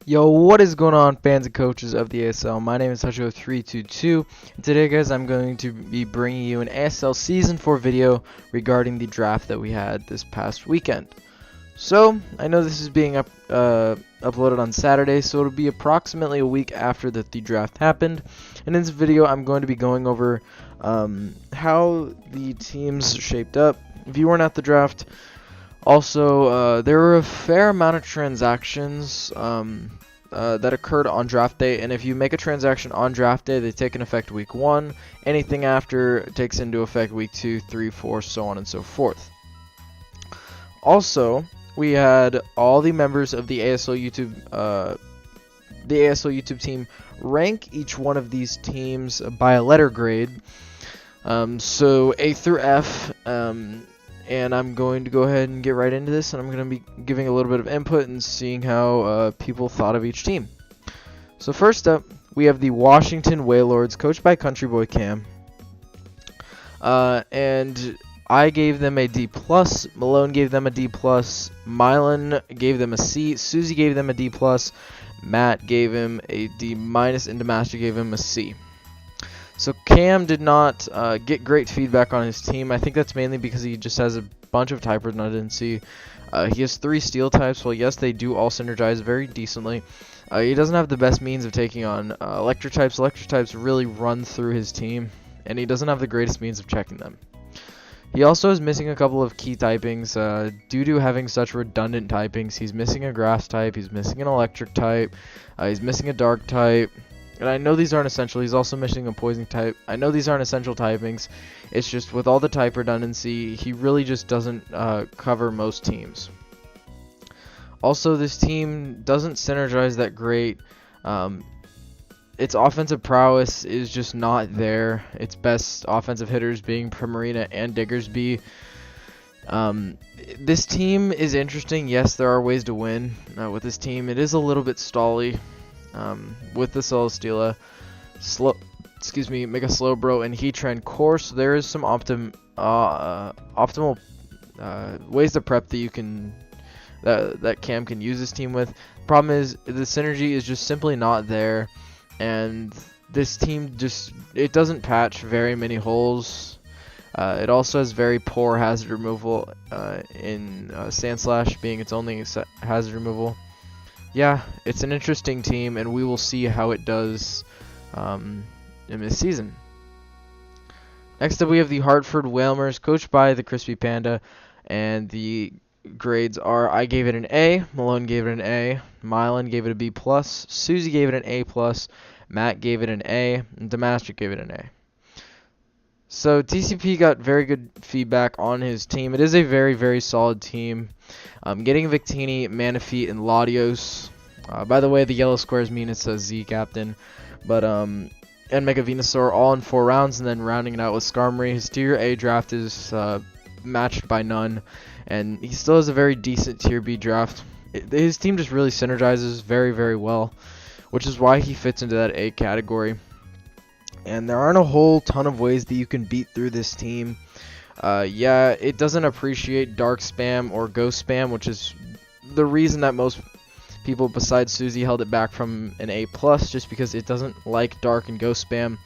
Yo, what is going on, fans and coaches of the ASL? My name is Hutcho322, and today, guys, I'm going to be bringing you an ASL Season 4 video regarding the draft that we had this past weekend. So, I know this is being uploaded on Saturday, so it'll be approximately a week after the draft happened. And in this video, I'm going to be going over how the teams shaped up. If you weren't at the draft, also, there were a fair amount of transactions that occurred on draft day, and if you make a transaction on draft day, they take in effect week 1. Anything after takes into effect week 2, 3, 4, so on and so forth. Also, we had all the members of the ASL YouTube team rank each one of these teams by a letter grade. So A through F. And I'm going to go ahead and get right into this, and I'm going to be giving a little bit of input and seeing how people thought of each team. So first up, we have the Washington Wailords, coached by Country Boy Cam. And I gave them a D+, Malone gave them a D+, Mylan gave them a C, Susie gave them a D+, Matt gave him a D-, and Demaster gave him a C. So Cam did not get great feedback on his team. I think that's mainly because he just has a bunch of type redundancy. He has 3 steel types. Well, yes, they do all synergize very decently. He doesn't have the best means of taking on electric types. Electric types really run through his team, and he doesn't have the greatest means of checking them. He also is missing a couple of key typings due to having such redundant typings. He's missing a grass type. He's missing an electric type. He's missing a dark type. And I know these aren't essential. He's also missing a poison type. I know these aren't essential typings. It's just with all the type redundancy, he really just doesn't cover most teams. Also, this team doesn't synergize that great. Its offensive prowess is just not there. Its best offensive hitters being Primarina and Diggersby. This team is interesting. Yes, there are ways to win with this team. It is a little bit stally. With the Celesteela, Mega Slowbro and Heatran core, so there is some optimal ways to prep that you can that Cam can use this team with. Problem is the synergy is just simply not there, and this team it doesn't patch very many holes. It also has very poor hazard removal in Sandslash being its only hazard removal. Yeah, it's an interesting team, and we will see how it does in this season. Next up, we have the Hartford Wilmers, coached by the Crispy Panda, and the grades are: I gave it an A, Malone gave it an A, Mylan gave it a B+, Susie gave it an A+, Matt gave it an A, and Demaster gave it an A. So TCP got very good feedback on his team. It is a very, very solid team. Getting Victini, Manaphy, and Latios. By the way, the yellow squares mean it's a Z captain. But and Mega Venusaur all in 4 rounds, and then rounding it out with Skarmory. His tier A draft is matched by none, and he still has a very decent tier B draft. His team just really synergizes very, very well, which is why he fits into that A category. And there aren't a whole ton of ways that you can beat through this team. Yeah, it doesn't appreciate dark spam or ghost spam, which is the reason that most people besides Susie held it back from an A+, just because it doesn't like dark and ghost spam,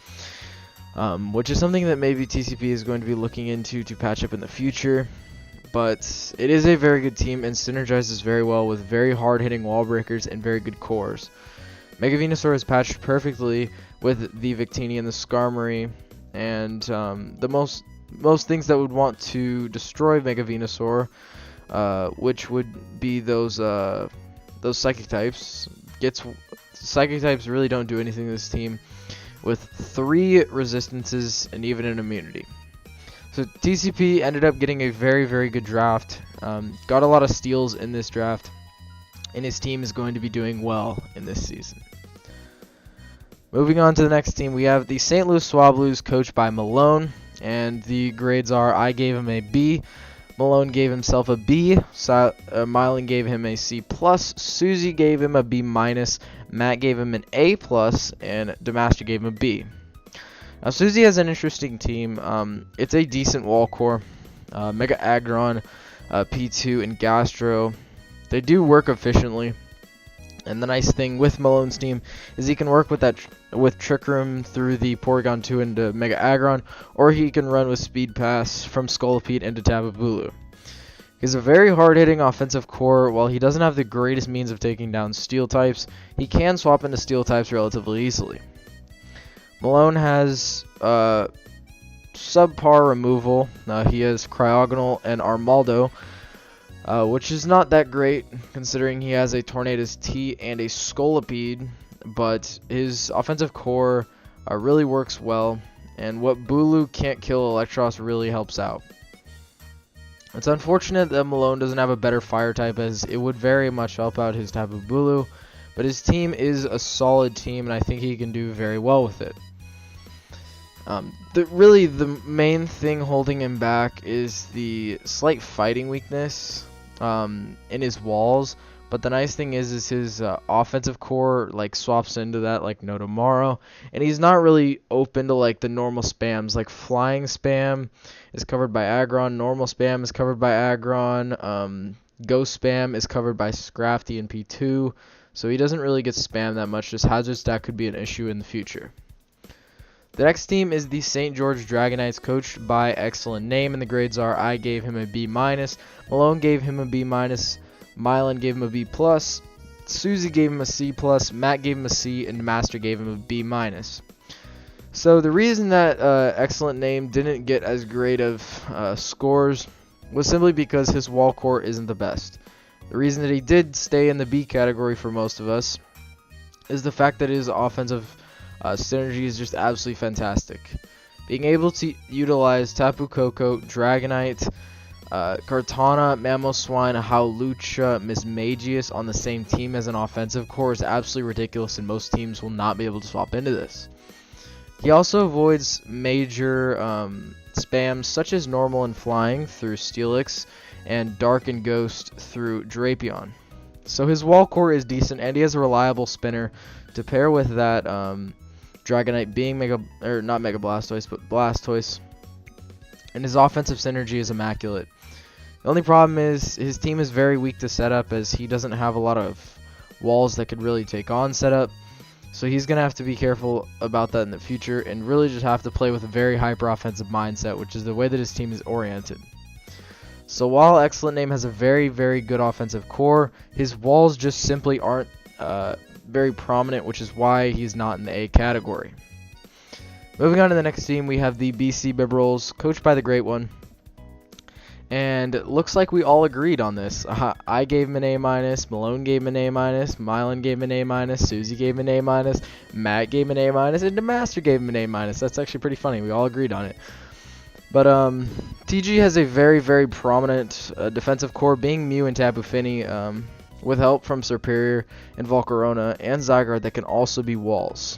which is something that maybe TCP is going to be looking into to patch up in the future. But it is a very good team and synergizes very well with very hard-hitting wall breakers and very good cores. Mega Venusaur is patched perfectly with the Victini and the Skarmory, and the most things that would want to destroy Mega Venusaur, which would be those Psychic types. Psychic types really don't do anything to this team, with 3 resistances and even an immunity. So TCP ended up getting a very, very good draft. Got a lot of steals in this draft, and his team is going to be doing well in this season. Moving on to the next team, we have the St. Louis Hwa Blues, coached by Malone, and the grades are: I gave him a B, Malone gave himself a B, Mylan gave him a C+, Susie gave him a B-, Matt gave him an A+, and Demaster gave him a B. Now Susie has an interesting team. It's a decent wall core. Mega Aggron, P2, and Gastro. They do work efficiently. And the nice thing with Malone's team is he can work with Trick Room through the Porygon 2 into Mega Aggron, or he can run with Speed Pass from Scolipede into Tapu Bulu. He's a very hard-hitting offensive core. While he doesn't have the greatest means of taking down Steel types, he can swap into Steel types relatively easily. Malone has subpar removal. He has Cryogonal and Armaldo, which is not that great considering he has a Tornadus T and a Scolipede, but his offensive core really works well, and what Bulu can't kill Electros really helps out. It's unfortunate that Malone doesn't have a better fire type, as it would very much help out his Tapu Bulu, but his team is a solid team and I think he can do very well with it. Really the main thing holding him back is the slight fighting weakness in his walls, but the nice thing is his offensive core like swaps into that like no tomorrow, and he's not really open to like the normal spams. Like flying spam is covered by Aggron, normal spam is covered by Aggron, ghost spam is covered by Scrafty and P2, so he doesn't really get spammed that much. Just hazard stack could be an issue in the future. The next team is the St. George Dragonites, coached by Excellent Name, and the grades are: I gave him a B-, Malone gave him a B-, Mylan gave him a B+, Susie gave him a C+, Matt gave him a C, and Master gave him a B-. So the reason that Excellent Name didn't get as great of scores was simply because his wall core isn't the best. The reason that he did stay in the B category for most of us is the fact that his offensive synergy is just absolutely fantastic. Being able to utilize Tapu Koko, Dragonite, Kartana, Mamoswine, Howlucha, Mismagius on the same team as an offensive core is absolutely ridiculous, and most teams will not be able to swap into this. He also avoids major spams such as Normal and Flying through Steelix and Dark and Ghost through Drapion. So his wall core is decent, and he has a reliable spinner to pair with that Dragonite being not Mega Blastoise, but Blastoise. And his offensive synergy is immaculate. The only problem is his team is very weak to setup, as he doesn't have a lot of walls that could really take on setup. So he's going to have to be careful about that in the future, and really just have to play with a very hyper offensive mindset, which is the way that his team is oriented. So while Excellent Name has a very, very good offensive core, his walls just simply aren't very prominent, which is why he's not in the A category. Moving on to the next team, we have the BC Bibberolls, coached by the Great One. And it looks like we all agreed on this. I gave him an A-, Malone gave him an A-, Mylan gave him an A-, Susie gave him an A-, Matt gave him an A-, and the Master gave him an A-. That's actually pretty funny. We all agreed on it. But TG has a very, very prominent defensive core, being Mew and Tapu Fini, with help from Superior and Volcarona and Zygarde that can also be walls.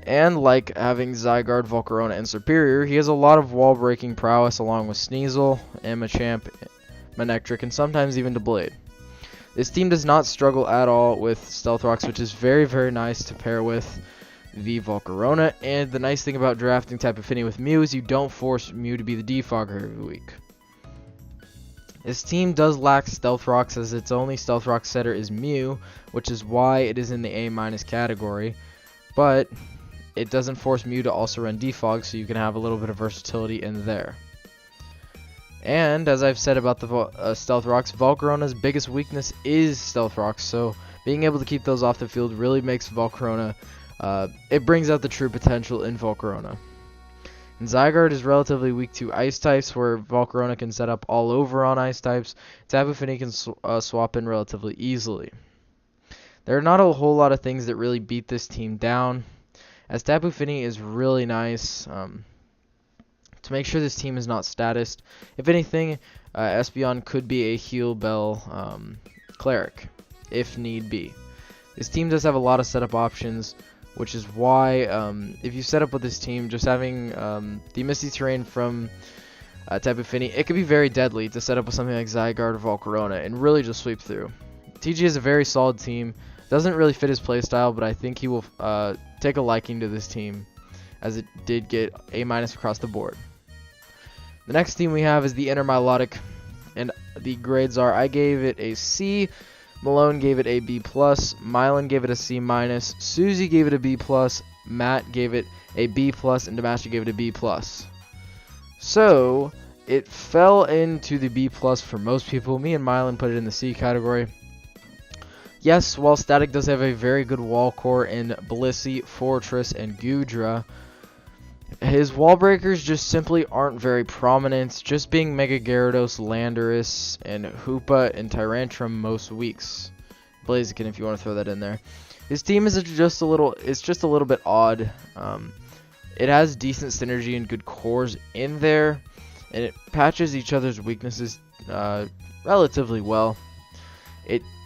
And like having Zygarde, Volcarona, and Superior, he has a lot of wall-breaking prowess along with Sneasel, Machamp, Manectric, and sometimes even Blade. This team does not struggle at all with Stealth Rocks, which is very, very nice to pair with the Volcarona. And the nice thing about drafting Tapu Fini with Mew is you don't force Mew to be the defogger every week. This team does lack Stealth Rocks, as its only Stealth Rock setter is Mew, which is why it is in the A- category. But it doesn't force Mew to also run defog, so you can have a little bit of versatility in there. And as I've said about the Stealth Rocks, Volcarona's biggest weakness is Stealth Rocks, so being able to keep those off the field really makes Volcarona, it brings out the true potential in Volcarona. And Zygarde is relatively weak to Ice types, where Volcarona can set up all over on Ice types. Tapu Fini can swap in relatively easily. There are not a whole lot of things that really beat this team down, as Tapu Fini is really nice to make sure this team is not statist. If anything, Espeon could be a Heal Bell Cleric, if need be. This team does have a lot of setup options, which is why if you set up with this team, just having the Misty Terrain from Tapu Fini, it could be very deadly to set up with something like Zygarde or Volcarona and really just sweep through. TG is a very solid team. Doesn't really fit his playstyle, but I think he will take a liking to this team, as it did get A- across the board. The next team we have is the Inner Milotic, and the grades are: I gave it a C, Malone gave it a B+, Mylan gave it a C-, Susie gave it a B+, Matt gave it a B+, and Demaster gave it a B+. So it fell into the B+ for most people. Me and Mylan put it in the C category. Yes, while Static does have a very good wall core in Blissey, Fortress, and Gudra, his wall breakers just simply aren't very prominent, just being Mega Gyarados, Landorus, and Hoopa and Tyrantrum most weeks. Blaziken, if you want to throw that in there. His team is just a little bit odd. It has decent synergy and good cores in there, and it patches each other's weaknesses relatively well.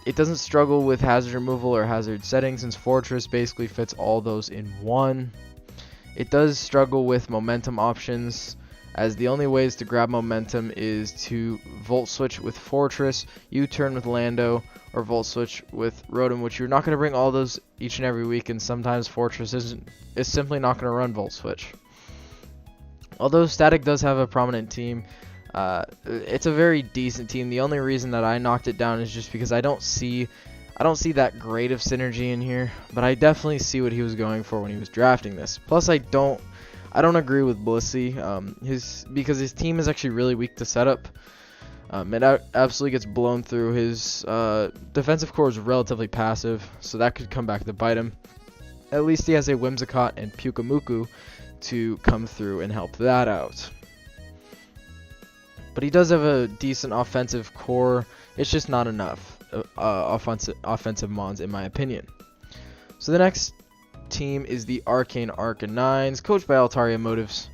It doesn't struggle with hazard removal or hazard setting, since Fortress basically fits all those in one. It does struggle with momentum options, as the only ways to grab momentum is to Volt Switch with Fortress, U-turn with Lando, or Volt Switch with Rotom, which you're not going to bring all those each and every week, and sometimes Fortress is simply not going to run Volt Switch. Although Static does have a prominent team, it's a very decent team. The only reason that I knocked it down is just because I don't see that great of synergy in here, but I definitely see what he was going for when he was drafting this. Plus, I don't agree with Blissey, because his team is actually really weak to setup. It absolutely gets blown through. His defensive core is relatively passive, so that could come back to bite him. At least he has a Whimsicott and Pyukumuku to come through and help that out. But he does have a decent offensive core. It's just not enough offensive mons, in my opinion. So the next team is the Arcane Arcanines, coached by Altaria Motives.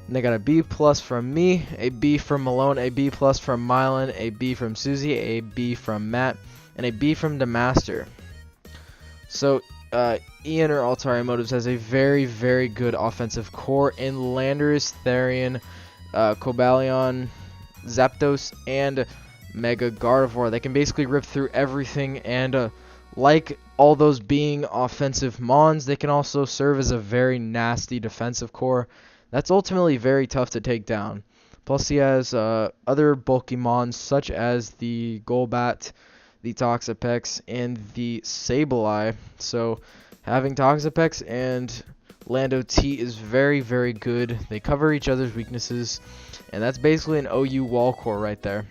And they got a B+ from me, a B from Malone, a B+ from Mylan, a B from Susie, a B from Matt, and a B from Demaster. So Ian or Altaria Motives has a very, very good offensive core in Landorus, Therian, Cobalion, Zapdos, and Mega Gardevoir. They can basically rip through everything, and like all those being offensive mons, they can also serve as a very nasty defensive core that's ultimately very tough to take down. Plus he has other bulky mons such as the Golbat, the Toxapex, and the Sableye. So having Toxapex and Lando T is very, very good. They cover each other's weaknesses, and that's basically an OU wall core right there.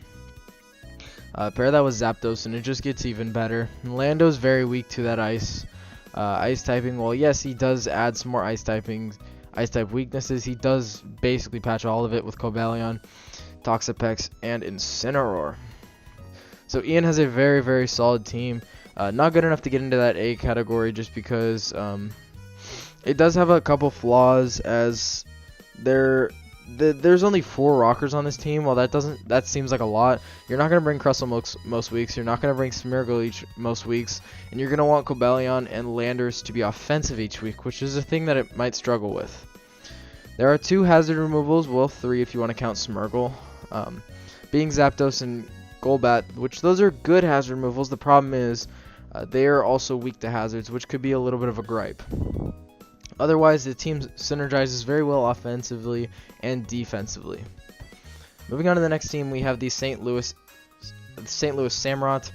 Pair that with Zapdos, and it just gets even better. And Lando's very weak to that ice typing. Well, yes, he does add some more ice type weaknesses. He does basically patch all of it with Cobalion, Toxapex, and Incineroar. So Ian has a very, very solid team. Not good enough to get into that A category, just because it does have a couple flaws, as there's only 4 rockers on this team. While that seems like a lot, you're not going to bring Crustle most weeks, you're not going to bring Smeargle most weeks, and you're going to want Cobalion and Landorus to be offensive each week, which is a thing that it might struggle with. There are 2 hazard removals, well 3 if you want to count Smeargle, being Zapdos and Golbat, which those are good hazard removals. The problem is they are also weak to hazards, which could be a little bit of a gripe. Otherwise, the team synergizes very well offensively and defensively. Moving on to the next team, we have the St. Louis Samraat.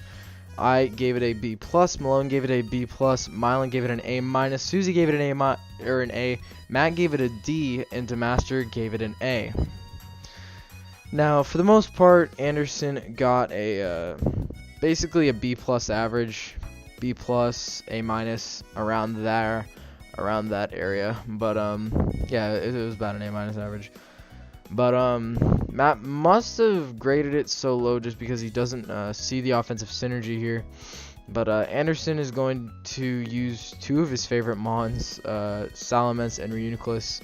I gave it a B+, Malone gave it a B+, Mylan gave it an A-, Susie gave it an A, Matt gave it a D, and Demaster gave it an A. Now, for the most part, Anderson got a basically a B+ average, B+, A-, around that area. But yeah, it was about an A- average. But Matt must have graded it so low just because he doesn't see the offensive synergy here. But Anderson is going to use 2 of his favorite mons, Salamence and Reuniclus.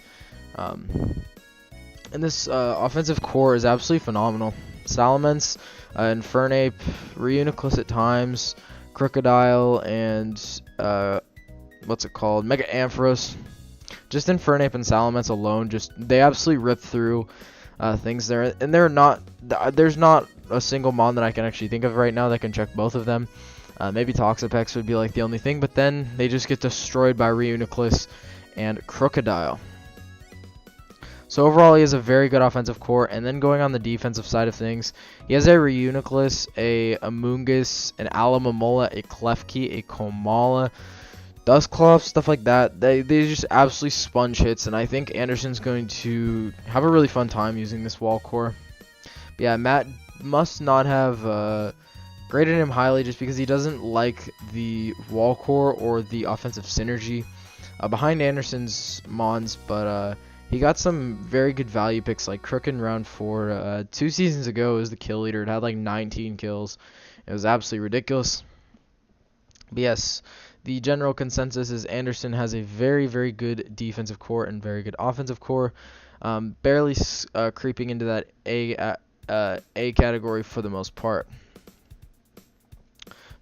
And this offensive core is absolutely phenomenal. Salamence, Infernape, Reuniclus at times, Crocodile, and Mega Ampharos. Just Infernape and Salamence alone, they absolutely rip through things there. And there's not a single mon that I can actually think of right now that can check both of them. Maybe Toxapex would be like the only thing, but then they just get destroyed by Reuniclus and Crocodile. So overall, he has a very good offensive core. And then going on the defensive side of things, he has a Reuniclus, a Amoonguss, an Alamamola, a Klefki, a Komala, Dusclops, stuff like that. They just absolutely sponge hits, and I think Anderson's going to have a really fun time using this wall core. But yeah, Matt must not have graded him highly just because he doesn't like the wall core or the offensive synergy behind Anderson's Mons, but he got some very good value picks like Crook in round 4. 2 seasons ago, it was the kill leader. It had like 19 kills. It was absolutely ridiculous. But yes, the general consensus is Anderson has a very, very good defensive core and very good offensive core. Barely creeping into that A category for the most part.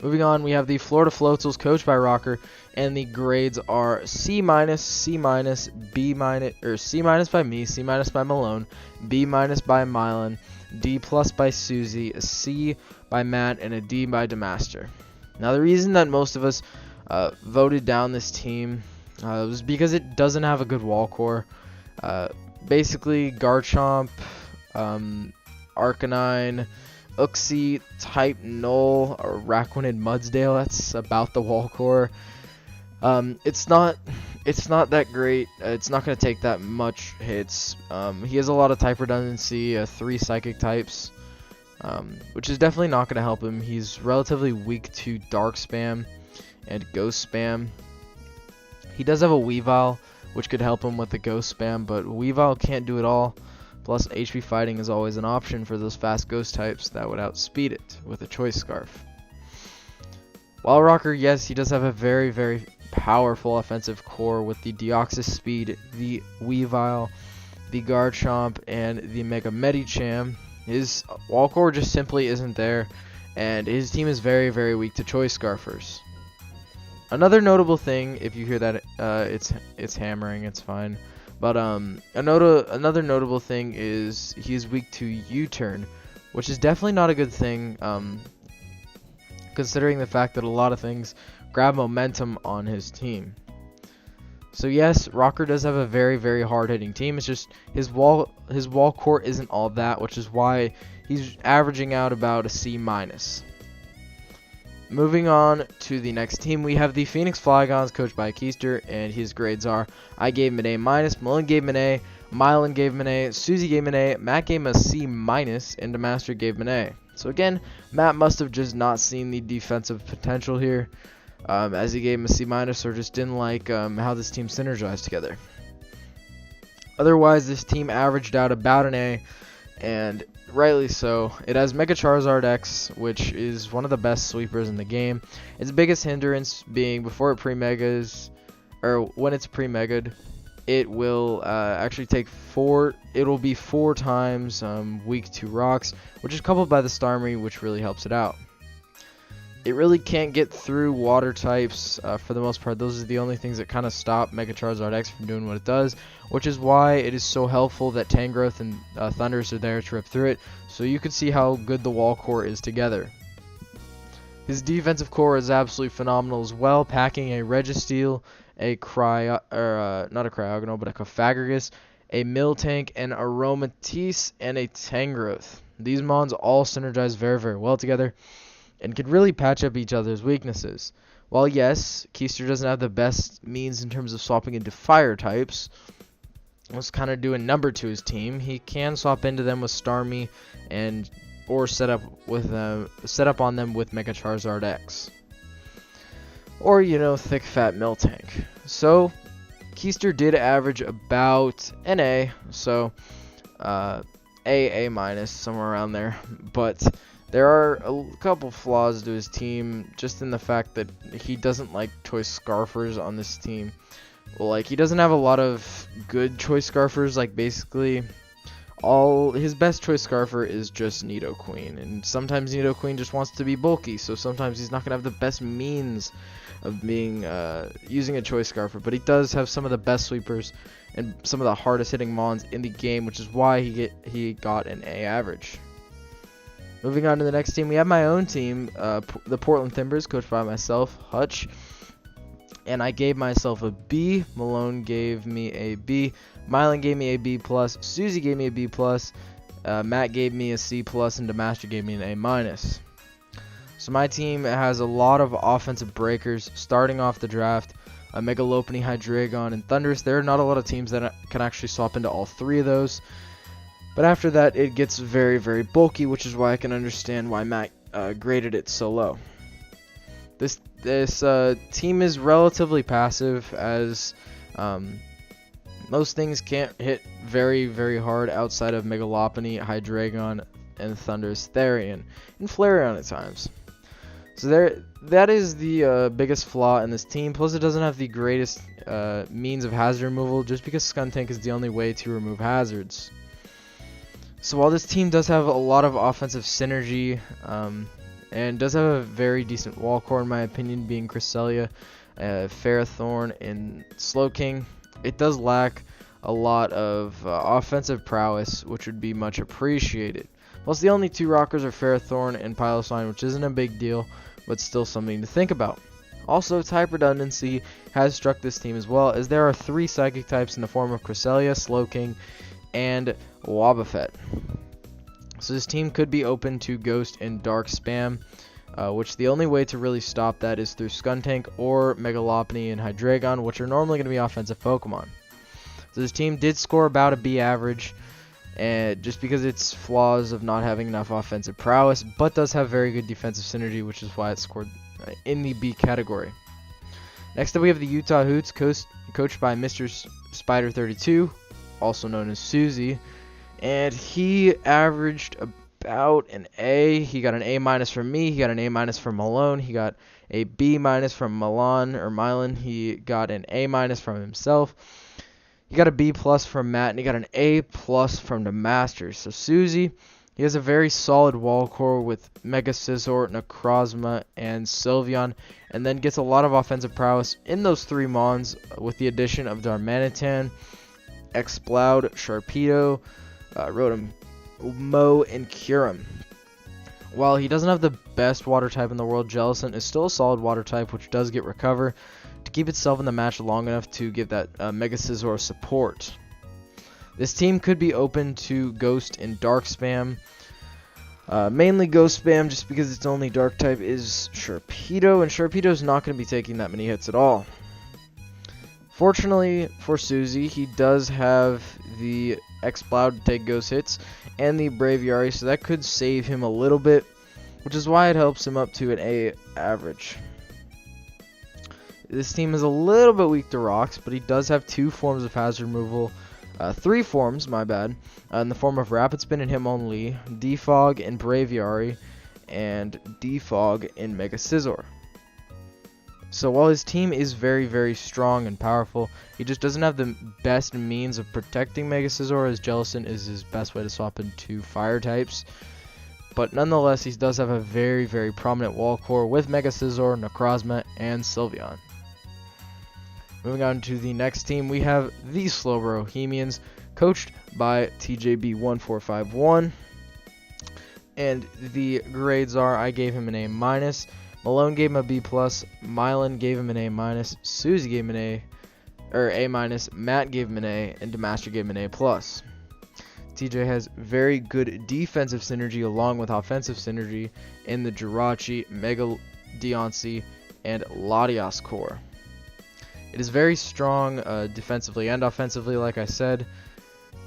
Moving on, we have the Florida Floatals coached by Rocker, and the grades are C-, C-, B-, or C- by me, C- by Malone, B- by Milan, D+ by Susie, a C by Matt, and a D by Demaster. Now, the reason that most of us voted down this team was because it doesn't have a good wall core. Basically, Garchomp, Arcanine, Uxie, Type Null, or Raquinid Mudsdale. That's about the wall core. It's not that great. It's not going to take that much hits. He has a lot of type redundancy, 3 psychic types, which is definitely not going to help him. He's relatively weak to Dark Spam and Ghost Spam. He does have a Weavile, which could help him with the Ghost Spam, but Weavile can't do it all. Plus, HP fighting is always an option for those fast ghost types that would outspeed it with a Choice Scarf. While Rocker, yes, he does have a very, very powerful offensive core with the Deoxys Speed, the Weavile, the Garchomp, and the Mega Medicham. His wall core just simply isn't there, and his team is very, very weak to Choice Scarfers. Another notable thing, if you hear that it's hammering, it's fine. But another notable thing is he's weak to U-turn, which is definitely not a good thing, considering the fact that a lot of things grab momentum on his team. So yes, Rocker does have a very, very hard-hitting team. It's just his wall core isn't all that, which is why he's averaging out about a C-. Moving on to the next team, we have the Phoenix Flygons coached by Keister, and his grades are: I gave him an A-, Malone gave him an A, Milan gave him an A, Susie gave him an A, Matt gave him a C-, and Demaster gave him an A. So again, Matt must have just not seen the defensive potential here, as he gave him a C-, or just didn't like how this team synergized together. Otherwise, this team averaged out about an A, and rightly so. It has Mega Charizard X, which is one of the best sweepers in the game. Its biggest hindrance being before it pre-megas, or when it's pre-mega'd, it will actually take 4. It'll be 4 times weak to rocks, which is coupled by the Starmie, which really helps it out. It really can't get through water types for the most part. Those are the only things that kind of stop Mega Charizard X from doing what it does, which is why it is so helpful that Tangrowth and Thundurus are there to rip through it, so you can see how good the wall core is together. His defensive core is absolutely phenomenal as well, packing a Registeel, a not a Cryogonal, but a Cofagrigus, a Miltank, an Aromatisse, and a Tangrowth. These mons all synergize very, very well together and can really patch up each other's weaknesses. While yes, Keister doesn't have the best means in terms of swapping into fire types, let's kind of do a number to his team. He can swap into them with Starmie or set up on them with Mega Charizard X, or thick fat Miltank. So Keister did average about an A, so A- somewhere around there, but there are a couple flaws to his team, just in the fact that he doesn't like Choice Scarfers on this team. Well, he doesn't have a lot of good Choice Scarfers. Basically, all his best Choice Scarfer is just Nidoqueen, and sometimes Nidoqueen just wants to be bulky, so sometimes he's not gonna have the best means of being using a Choice Scarfer. But he does have some of the best sweepers and some of the hardest hitting mons in the game, which is why he got an A average. Moving on to the next team, we have my own team, the Portland Timbers, coached by myself, Hutch. and I gave myself a B. Malone gave me a B. Mylan gave me a B+. Susie gave me a B+. Matt gave me a C+, and Demaster gave me an A-. So my team has a lot of offensive breakers starting off the draft. Megalopony, Hydreigon, and Thundurus. There are not a lot of teams that can actually swap into all three of those. But after that, it gets very, very bulky, which is why I can understand why Matt graded it so low. This team is relatively passive, as most things can't hit very, very hard outside of Megalopony, Hydreigon, and Thundurus, Therian, and Flareon at times. So that is the biggest flaw in this team. Plus, it doesn't have the greatest means of hazard removal, just because Skuntank is the only way to remove hazards. So while this team does have a lot of offensive synergy, and does have a very decent wall core in my opinion, being Cresselia, Ferrothorn, and Slowking, it does lack a lot of offensive prowess, which would be much appreciated. Plus, the only two rockers are Ferrothorn and Piloswine, which isn't a big deal, but still something to think about. Also, type redundancy has struck this team as well, as there are 3 psychic types in the form of Cresselia, Slowking, and Wobbuffet. So this team could be open to Ghost and Dark Spam, which the only way to really stop that is through Skuntank or Megalopony and Hydreigon, which are normally going to be offensive Pokemon. So this team did score about a B average, and just because its flaws of not having enough offensive prowess, but does have very good defensive synergy, which is why it scored in the B category. Next up, we have the Utah Hoots, coached by Mr. Spider 32, also known as Susie, and he averaged about an A. He got an A- from me. He got an A- from Malone. He got a B- from Milan. He got an A- from himself. He got a B+ from Matt, and he got an A+ from the Masters. So Susie, he has a very solid wall core with Mega Scizor, Necrozma, and Sylveon, and then gets a lot of offensive prowess in those 3 Mons with the addition of Darmanitan, Exploud, Sharpedo, Rotom, Mo, and Kyurem. While he doesn't have the best water type in the world, Jellicent is still a solid water type, which does get Recover to keep itself in the match long enough to give that Mega Scizor support. This team could be open to Ghost and Dark Spam. Mainly Ghost Spam, just because its only Dark type is Sharpedo, and Sharpedo is not going to be taking that many hits at all. Fortunately for Susie, he does have the Exploud to take Ghost hits and the Braviary, so that could save him a little bit, which is why it helps him up to an A average. This team is a little bit weak to rocks, but he does have 2 forms of hazard removal, 3 forms, my bad, in the form of Rapid Spin and Hitmonlee, Defog and Braviary, and Defog and Mega Scizor. So while his team is very, very strong and powerful, he just doesn't have the best means of protecting Mega Scizor, as Jellicent is his best way to swap into fire types. But nonetheless, he does have a very, very prominent wall core with Mega Scizor, Necrozma, and Sylveon. Moving on to the next team, we have the Slowbro Camions, coached by TJB1451. And the grades are, I gave him an A-, Malone gave him a B+, Mylan gave him an A-, Susie gave him an A-, Matt gave him an A, and Demaster gave him an A+. TJ has very good defensive synergy along with offensive synergy in the Jirachi, Mega Deontay, and Latias core. It is very strong defensively and offensively, like I said.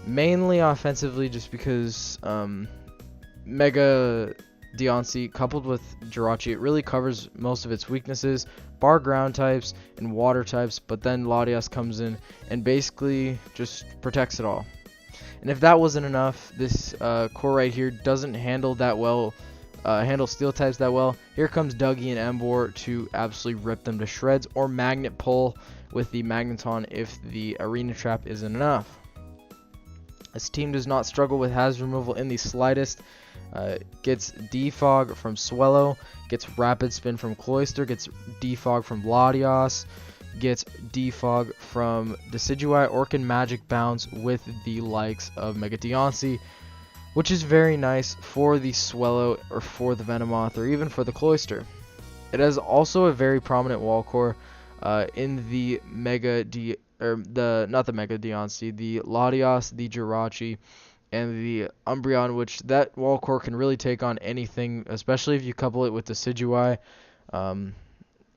Mainly offensively just because Mega Deontay coupled with Jirachi, it really covers most of its weaknesses, bar ground types and water types, but then Latias comes in and basically just protects it all. And if that wasn't enough, this core right here doesn't handle that well, handle steel types that well. Here comes Dougie and Emboar to absolutely rip them to shreds, or Magnet Pull with the Magneton if the Arena Trap isn't enough. This team does not struggle with hazard removal in the slightest. Gets Defog from Swellow, gets Rapid Spin from Cloyster, gets Defog from Latias, gets Defog from Decidueye, or can Magic Bounce with the likes of Mega Deontay, which is very nice for the Swellow or for the Venomoth or even for the Cloyster. It has also a very prominent wall core in the Mega D, or the not the Mega Deontay, the Latios, the Jirachi, and the Umbreon, which that wall core can really take on anything, especially if you couple it with the Decidueye,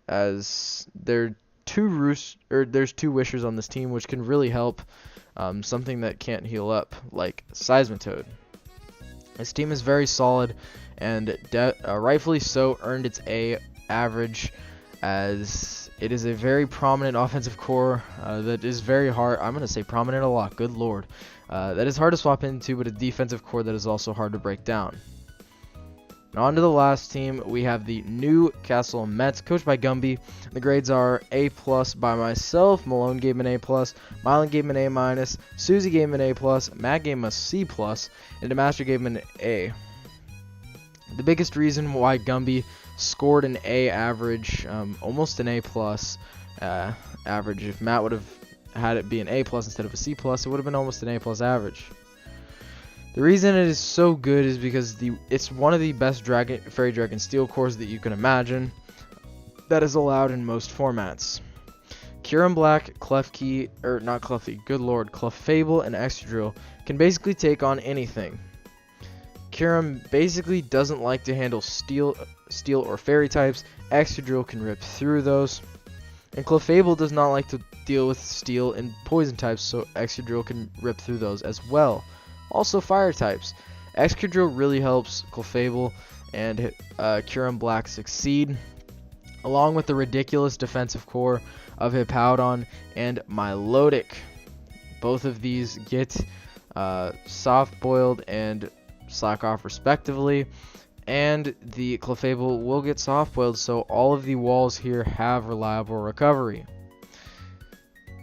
as there's two Wishers on this team, which can really help something that can't heal up, like Seismitoad. This team is very solid, and rightfully so earned its A average, as it is a very prominent offensive core that is very hard. I'm going to say prominent a lot, good lord. That is hard to swap into, but a defensive core that is also hard to break down. Now on to the last team, we have the Newcastle Mets, coached by Gumby. The grades are A+ by myself, Malone gave him an A+, Mylan gave him an A-, Susie gave him an A+, Matt gave him a C+, and Demaster gave him an A. The biggest reason why Gumby scored an A average, almost an A+ average, if Matt would have had it be an A+ instead of a C+, it would have been almost an A+ average. The reason it is so good is because it's one of the best Fairy Dragon Steel cores that you can imagine that is allowed in most formats. Kyurem Black, Clefkey, or not Clefkey, good lord, Clefable and Excadrill can basically take on anything. Kyurem basically doesn't like to handle steel or fairy types. Excadrill can rip through those. And Clefable does not like to deal with steel and poison types, so Excadrill can rip through those as well. Also fire types. Excadrill really helps Clefable and Kyurem Black succeed, along with the ridiculous defensive core of Hippowdon and Milotic. Both of these get soft boiled and slack off respectively, and the Clefable will get soft boiled, so all of the walls here have reliable recovery.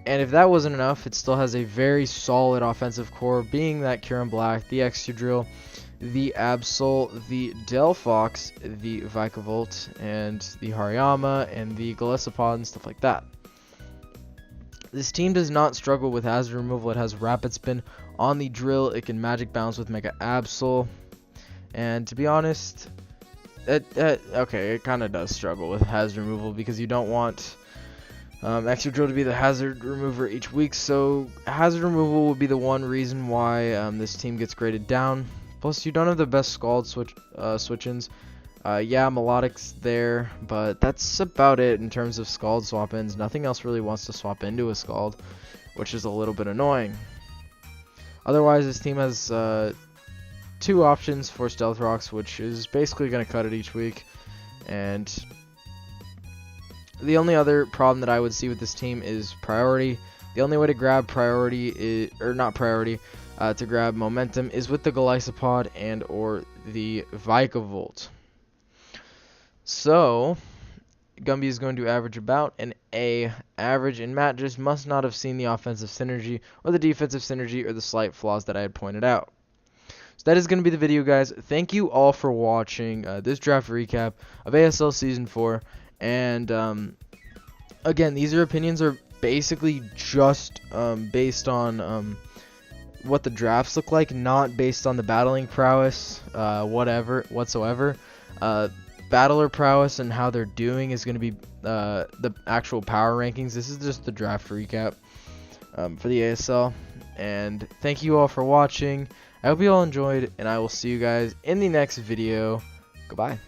And if that wasn't enough, it still has a very solid offensive core, being that Kyurem Black, the Excadrill, the Absol, the Delphox, the Vikavolt, and the Hariyama, and the Golisopod, and stuff like that. This team does not struggle with hazard removal. It has Rapid Spin on the Drill. It can Magic Bounce with Mega Absol. And to be honest, okay, it kind of does struggle with hazard removal because you don't want Excadrill to be the hazard remover each week, so hazard removal will be the one reason why this team gets graded down. Plus, you don't have the best Scald switch-ins. Yeah, Milotic's there, but that's about it in terms of Scald swap-ins. Nothing else really wants to swap into a Scald, which is a little bit annoying. Otherwise, this team has two options for Stealth Rocks, which is basically going to cut it each week, and the only other problem that I would see with this team is priority. The only way to grab priority is, or not priority, to grab momentum is with the Golisopod and or the Vikavolt. So Gumby is going to average about an A average, and Matt just must not have seen the offensive synergy or the defensive synergy or the slight flaws that I had pointed out. So that is going to be the video, guys. Thank you all for watching this draft recap of ASL Season 4. And again, these opinions are basically just based on what the drafts look like, not based on the battling prowess whatsoever. Battler prowess and how they're doing is going to be the actual power rankings. This is just the draft recap for the ASL. And thank you all for watching. I hope you all enjoyed, and I will see you guys in the next video. Goodbye.